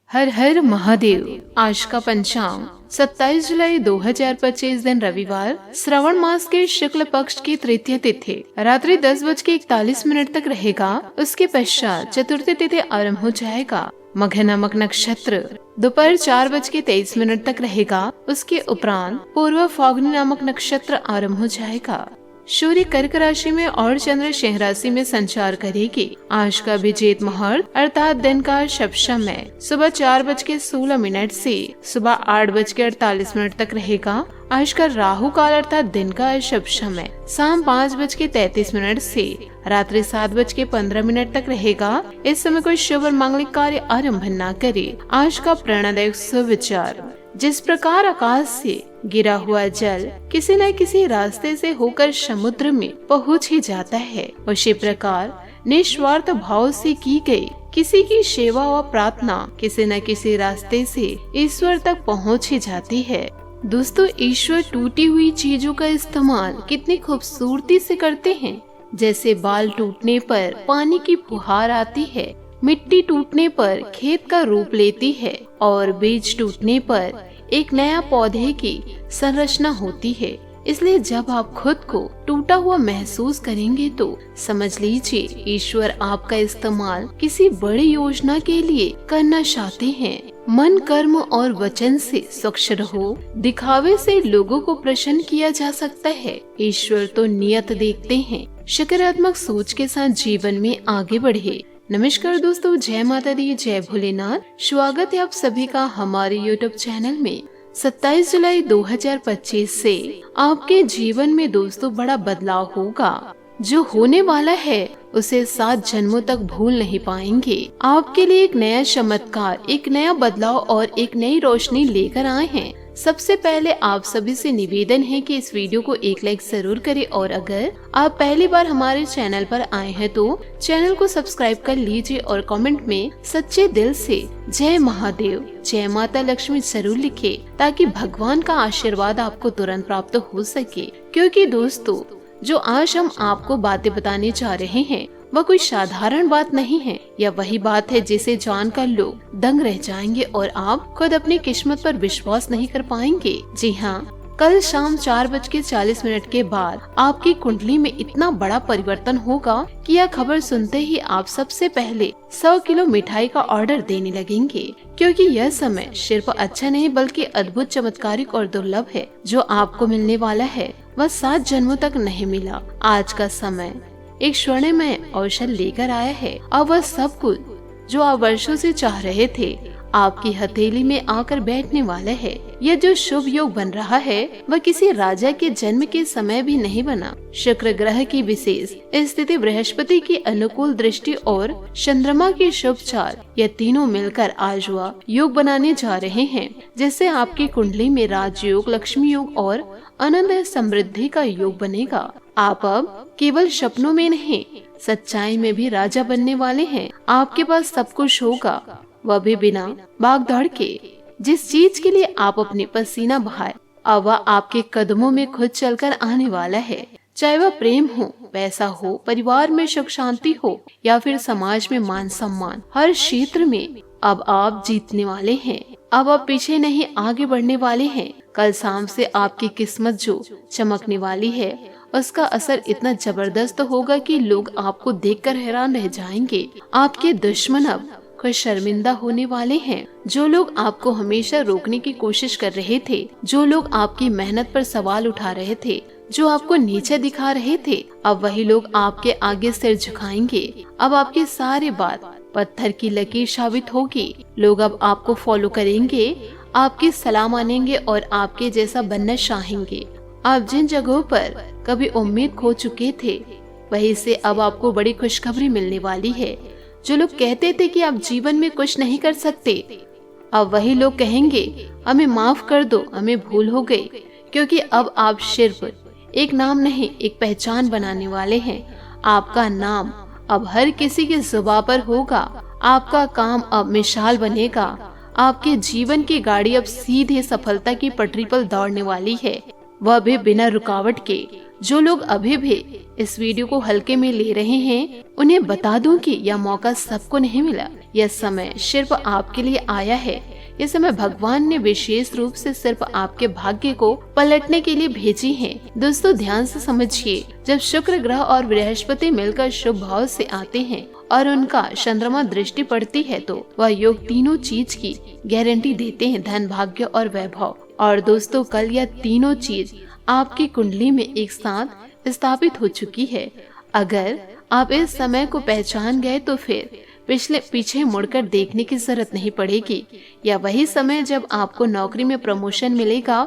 हर हर महादेव। आज का पंचांग 27 जुलाई 2025 दिन रविवार, श्रावण मास के शुक्ल पक्ष की तृतीय तिथि रात्रि 10:41 तक रहेगा। उसके पश्चात चतुर्थी तिथि आरंभ हो जाएगा। मघ नामक नक्षत्र दोपहर 4:23 तक रहेगा। उसके उपरांत पूर्व फाल्गुनी नामक नक्षत्र आरंभ हो जाएगा। सूर्य कर्क राशि में और चंद्र सिंह राशि में संचार करेगी। आज का अभिजीत मुहूर्त अर्थात दिन का शुभ समय सुबह 4:16 से सुबह 8:48 तक रहेगा। आज का राहु काल अर्थात दिन का अशुभ समय शाम 5:33 से रात्रि 7:15 तक रहेगा। इस समय कोई शुभ और मांगलिक कार्य आरंभ न करे। आज का प्रेरणादायक सुविचार, जिस प्रकार आकाश से गिरा हुआ जल किसी न किसी रास्ते से होकर समुद्र में पहुंच ही जाता है, उसी प्रकार निस्वार्थ भाव से की गई किसी की सेवा व प्रार्थना किसी न किसी रास्ते से ईश्वर तक पहुंच ही जाती है। दोस्तों, ईश्वर टूटी हुई चीजों का इस्तेमाल कितनी खूबसूरती से करते हैं। जैसे बाल टूटने पर पानी की फुहार आती है, मिट्टी टूटने पर खेत का रूप लेती है और बीज टूटने पर एक नया पौधे की संरचना होती है। इसलिए जब आप खुद को टूटा हुआ महसूस करेंगे तो समझ लीजिए ईश्वर आपका इस्तेमाल किसी बड़ी योजना के लिए करना चाहते हैं। मन, कर्म और वचन से स्वच्छ रहो। दिखावे से लोगों को प्रसन्न किया जा सकता है। ईश्वर तो नियत देखते हैं। सकारात्मक सोच के साथ जीवन में आगे बढ़े। नमस्कार दोस्तों, जय माता दी, जय भोलेनाथ। स्वागत है आप सभी का हमारे YouTube चैनल में। 27 जुलाई 2025 से आपके जीवन में दोस्तों बड़ा बदलाव होगा। जो होने वाला है उसे 7 जन्मों तक भूल नहीं पाएंगे। आपके लिए एक नया चमत्कार, एक नया बदलाव और एक नई रोशनी लेकर आए हैं। सबसे पहले आप सभी से निवेदन है कि इस वीडियो को एक लाइक जरूर करें और अगर आप पहली बार हमारे चैनल पर आए हैं तो चैनल को सब्सक्राइब कर लीजिए और कमेंट में सच्चे दिल से जय महादेव, जय माता लक्ष्मी जरूर लिखे, ताकि भगवान का आशीर्वाद आपको तुरंत प्राप्त हो सके। क्योंकि दोस्तों, जो आज हम आपको बातें बताने जा रहे हैं वह कोई साधारण बात नहीं है। यह वही बात है जिसे जानकर लोग दंग रह जाएंगे और आप खुद अपनी किस्मत पर विश्वास नहीं कर पाएंगे। जी हाँ, कल शाम 4:40 के बाद आपकी कुंडली में इतना बड़ा परिवर्तन होगा कि यह खबर सुनते ही आप सबसे पहले 100 किलो मिठाई का ऑर्डर देने लगेंगे। क्योंकि यह समय सिर्फ अच्छा नहीं बल्कि अद्भुत, चमत्कारिक और दुर्लभ है। जो आपको मिलने वाला है वह 7 जन्मों तक नहीं मिला। आज का समय एक स्वर्णमय अवसर लेकर आया है और वह सब कुछ जो आप वर्षों से चाह रहे थे आपकी हथेली में आकर बैठने वाला है। यह जो शुभ योग बन रहा है वह किसी राजा के जन्म के समय भी नहीं बना। शुक्र ग्रह की विशेष स्थिति, बृहस्पति की अनुकूल दृष्टि और चंद्रमा की शुभ चाल, यह तीनों मिलकर आज वह योग बनाने जा रहे हैं जिससे आपकी कुंडली में राजयोग, लक्ष्मी योग और आनंद समृद्धि का योग बनेगा। आप अब केवल सपनों में नहीं, सच्चाई में भी राजा बनने वाले हैं। आपके पास सब कुछ होगा, वह भी बिना भागदौड़ के। जिस चीज के लिए आप अपने पसीना बहाए अब वह आपके कदमों में खुद चलकर आने वाला है। चाहे वह प्रेम हो, पैसा हो, परिवार में सुख शांति हो या फिर समाज में मान सम्मान, हर क्षेत्र में अब आप जीतने वाले हैं। अब आप पीछे नहीं, आगे बढ़ने वाले हैं। कल शाम से आपकी किस्मत जो चमकने वाली है उसका असर इतना जबरदस्त होगा कि लोग आपको देखकर हैरान रह जाएंगे। आपके दुश्मन अब खुद शर्मिंदा होने वाले हैं। जो लोग आपको हमेशा रोकने की कोशिश कर रहे थे, जो लोग आपकी मेहनत पर सवाल उठा रहे थे, जो आपको नीचे दिखा रहे थे, अब वही लोग आपके आगे सिर झुकाएंगे। अब आपकी सारी बात पत्थर की लकीर साबित होगी। लोग अब आपको फॉलो करेंगे, आपकी सलाह मानेंगे और आपके जैसा बनना चाहेंगे। आप जिन जगहों पर कभी उम्मीद खो चुके थे वहीं से अब आपको बड़ी खुशखबरी मिलने वाली है। जो लोग कहते थे कि आप जीवन में कुछ नहीं कर सकते, अब वही लोग कहेंगे हमें माफ कर दो, हमें भूल हो गई। क्योंकि अब आप सिर्फ एक नाम नहीं, एक पहचान बनाने वाले हैं। आपका नाम अब हर किसी की जुबान पर होगा। आपका काम अब मिसाल बनेगा। आपके जीवन की गाड़ी अब सीधे सफलता की पटरी पर दौड़ने वाली है, वह भी बिना रुकावट के। जो लोग अभी भी इस वीडियो को हल्के में ले रहे हैं, उन्हें बता दूं कि यह मौका सबको नहीं मिला। यह समय सिर्फ आपके लिए आया है। यह समय भगवान ने विशेष रूप से सिर्फ आपके भाग्य को पलटने के लिए भेजी है। दोस्तों ध्यान से समझिए, जब शुक्र ग्रह और बृहस्पति मिलकर शुभ भाव से आते हैं और उनका चंद्रमा दृष्टि पड़ती है तो वह योग तीनों चीज की गारंटी देते हैं, धन, भाग्य और वैभव। और दोस्तों कल यह तीनों चीज आपकी कुंडली में एक साथ स्थापित हो चुकी है। अगर आप इस समय को पहचान गए तो फिर पीछे मुड़कर देखने की जरूरत नहीं पड़ेगी। यह वही समय जब आपको नौकरी में प्रमोशन मिलेगा,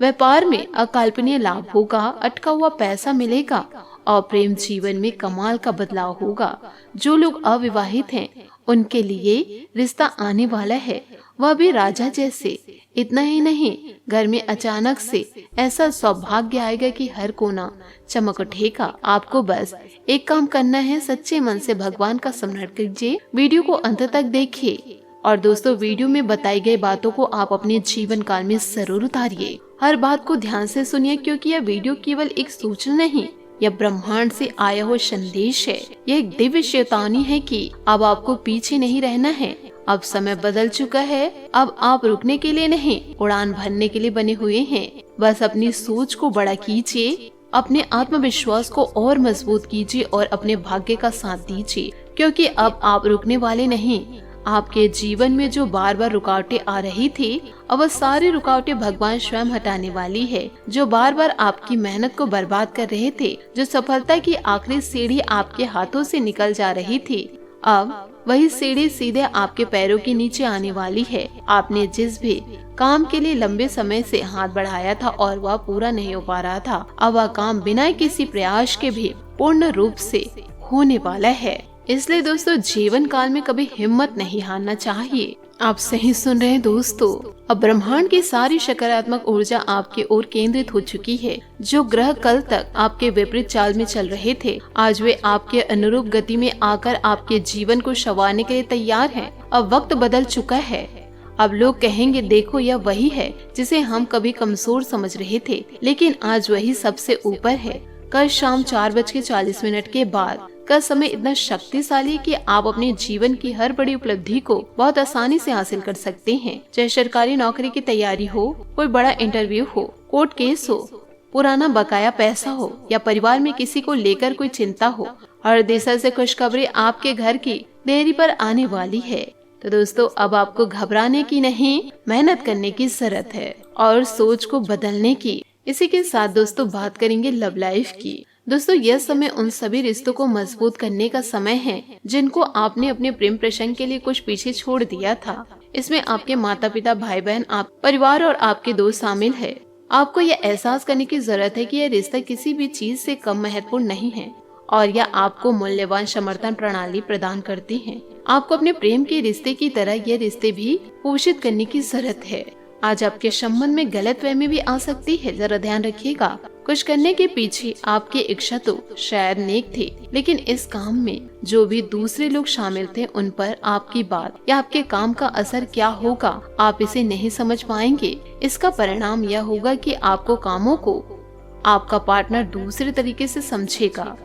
व्यापार में अकल्पनीय लाभ होगा, अटका हुआ पैसा मिलेगा और प्रेम जीवन में कमाल का बदलाव होगा। जो लोग अविवाहित हैं उनके लिए रिश्ता आने वाला है, वह भी राजा जैसे। इतना ही नहीं, घर में अचानक से ऐसा सौभाग्य आएगा कि हर कोना चमक उठेगा। आपको बस एक काम करना है, सच्चे मन से भगवान का स्मरण कीजिए। वीडियो को अंत तक देखिए और दोस्तों वीडियो में बताई गई बातों को आप अपने जीवन काल में जरूर उतारिए। हर बात को ध्यान से सुनिए, क्योंकि यह वीडियो केवल एक सूचना नहीं, यह ब्रह्मांड से आया हुआ संदेश है। यह एक दिव्य चेतावनी है कि अब आपको पीछे नहीं रहना है। अब समय बदल चुका है। अब आप रुकने के लिए नहीं, उड़ान भरने के लिए बने हुए हैं। बस अपनी सोच को बड़ा कीजिए, अपने आत्मविश्वास को और मजबूत कीजिए और अपने भाग्य का साथ दीजिए, क्योंकि अब आप रुकने वाले नहीं। आपके जीवन में जो बार बार रुकावटें आ रही थी, अब वह सारी रुकावटें भगवान स्वयं हटाने वाली है। जो बार बार आपकी मेहनत को बर्बाद कर रहे थे, जो सफलता की आखिरी सीढ़ी आपके हाथों से निकल जा रही थी, अब वही सीढ़ी सीधे आपके पैरों के नीचे आने वाली है। आपने जिस भी काम के लिए लंबे समय से हाथ बढ़ाया था और वह पूरा नहीं हो पा रहा था, अब वह काम बिना किसी प्रयास के भी पूर्ण रूप से होने वाला है। इसलिए दोस्तों जीवन काल में कभी हिम्मत नहीं हारना चाहिए। आप सही सुन रहे हैं दोस्तों, अब ब्रह्मांड की सारी सकारात्मक ऊर्जा आपकी ओर केंद्रित हो चुकी है। जो ग्रह कल तक आपके विपरीत चाल में चल रहे थे, आज वे आपके अनुरूप गति में आकर आपके जीवन को संवारने के लिए तैयार हैं। अब वक्त बदल चुका है। अब लोग कहेंगे, देखो यह वही है जिसे हम कभी कमजोर समझ रहे थे, लेकिन आज वही सबसे ऊपर है। कल शाम 4:40 के बाद का समय इतना शक्तिशाली कि आप अपने जीवन की हर बड़ी उपलब्धि को बहुत आसानी से हासिल कर सकते हैं। चाहे सरकारी नौकरी की तैयारी हो, कोई बड़ा इंटरव्यू हो, कोर्ट केस हो, पुराना बकाया पैसा हो या परिवार में किसी को लेकर कोई चिंता हो, हर दिशा से खुशखबरी आपके घर की देरी पर आने वाली है। तो दोस्तों अब आपको घबराने की नहीं, मेहनत करने की जरूरत है और सोच को बदलने की। इसी के साथ दोस्तों बात करेंगे लव लाइफ की। दोस्तों यह समय उन सभी रिश्तों को मजबूत करने का समय है जिनको आपने अपने प्रेम प्रसंग के लिए कुछ पीछे छोड़ दिया था। इसमें आपके माता पिता, भाई बहन, आप परिवार और आपके दोस्त शामिल है। आपको यह एहसास करने की जरूरत है कि यह रिश्ता किसी भी चीज से कम महत्वपूर्ण नहीं है और यह आपको मूल्यवान समर्थन प्रणाली प्रदान करती है। आपको अपने प्रेम के रिश्ते की तरह ये रिश्ते भी पोषित करने की जरूरत है। आज आपके संबंध में गलतफहमी भी आ सकती है, जरा ध्यान रखिएगा। कुछ करने के पीछे आपकी इच्छा तो शायद नेक थी, लेकिन इस काम में जो भी दूसरे लोग शामिल थे उन पर आपकी बात या आपके काम का असर क्या होगा, आप इसे नहीं समझ पाएंगे। इसका परिणाम यह होगा कि आपको कामों को आपका पार्टनर दूसरे तरीके से समझेगा।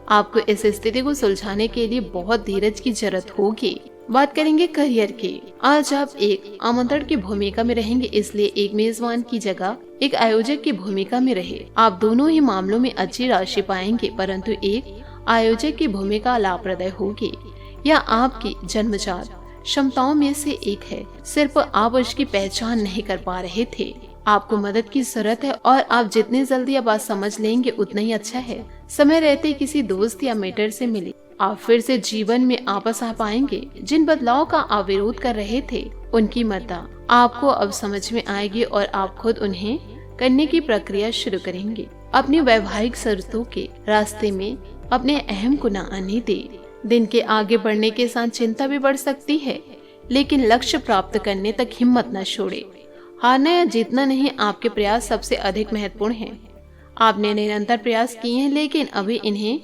आपको इस स्थिति को सुलझाने के लिए बहुत धीरज की जरूरत होगी। बात करेंगे करियर की। आज आप एक आमंत्रण की भूमिका में रहेंगे, इसलिए एक मेजबान की जगह एक आयोजक की भूमिका में रहे। आप दोनों ही मामलों में अच्छी राशि पाएंगे, परंतु एक आयोजक की भूमिका लाभप्रद होगी। यह आपकी जन्मजात क्षमताओं में से एक है, सिर्फ आप उसकी पहचान नहीं कर पा रहे थे। आपको मदद की जरूरत है और आप जितनी जल्दी ये बात समझ लेंगे उतना ही अच्छा है। समय रहते किसी दोस्त या मेंटर से मिले, आप फिर से जीवन में आपस आ पाएंगे। जिन बदलाव का आप विरोध कर रहे थे उनकी मदद आपको अब समझ में आएगी और आप खुद उन्हें करने की प्रक्रिया शुरू करेंगे। अपनी वैवाहिक शर्तों के रास्ते में अपने अहम को न आने दे। दिन के आगे बढ़ने के साथ चिंता भी बढ़ सकती है, लेकिन लक्ष्य प्राप्त करने तक हिम्मत न छोड़े। हारना या जीतना नहीं, आपके प्रयास सबसे अधिक महत्वपूर्ण हैं। आपने निरंतर प्रयास किए हैं, लेकिन अभी इन्हें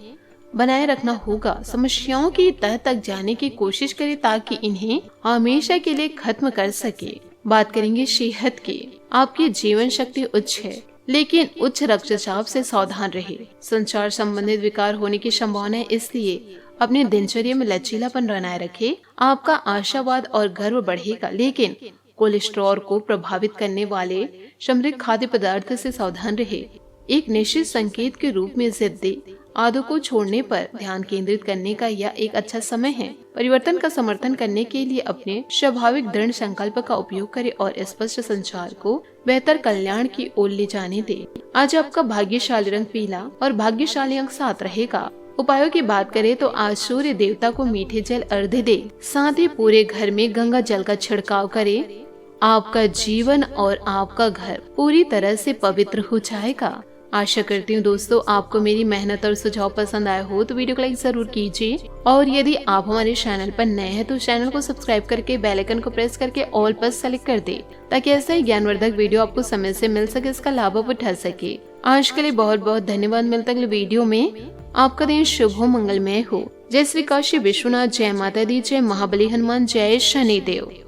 बनाए रखना होगा। समस्याओं की तह तक जाने की कोशिश करें ताकि इन्हें हमेशा के लिए खत्म कर सके। बात करेंगे सेहत की। आपकी जीवन शक्ति उच्च है, लेकिन उच्च रक्तचाप से सावधान रहे। संचार संबंधित विकार होने की संभावना है, इसलिए अपने दिनचर्या में लचीलापन बनाए रखे। आपका आशावाद और गर्व बढ़ेगा, लेकिन कोलेस्ट्रॉल को प्रभावित करने वाले समृद्ध खाद्य पदार्थ से सावधान रहे। एक निश्चित संकेत के रूप में जिद्दी आदतों को छोड़ने पर ध्यान केंद्रित करने का यह एक अच्छा समय है। परिवर्तन का समर्थन करने के लिए अपने स्वाभाविक दृढ़ संकल्प का उपयोग करें और स्पष्ट संचार को बेहतर कल्याण की ओर ले जाने दें। आज आपका भाग्यशाली रंग पीला और भाग्यशाली अंक 7 रहेगा। उपायों की बात करें तो आज सूर्य देवता को मीठे जल अर्घ्य दे, साथ ही पूरे घर में गंगा जल का छिड़काव करें। आपका जीवन और आपका घर पूरी तरह से पवित्र हो जाएगा। आशा करती हूँ दोस्तों आपको मेरी मेहनत और सुझाव पसंद आए हो तो वीडियो को लाइक जरूर कीजिए, और यदि आप हमारे चैनल पर नए हैं तो चैनल को सब्सक्राइब करके बेल आइकन को प्रेस करके ऑल पर सेलेक्ट कर दे, ताकि ऐसा ही ज्ञानवर्धक वीडियो आपको समय से मिल सके, इसका लाभ आप उठा सके। आज के लिए बहुत बहुत धन्यवाद। मिलता है अगले वीडियो में। आपका दिन शुभ हो, मंगलमय हो। जय श्री काशी विश्वनाथ, जय माता दी, जय महाबली हनुमान, जय शनिदेव।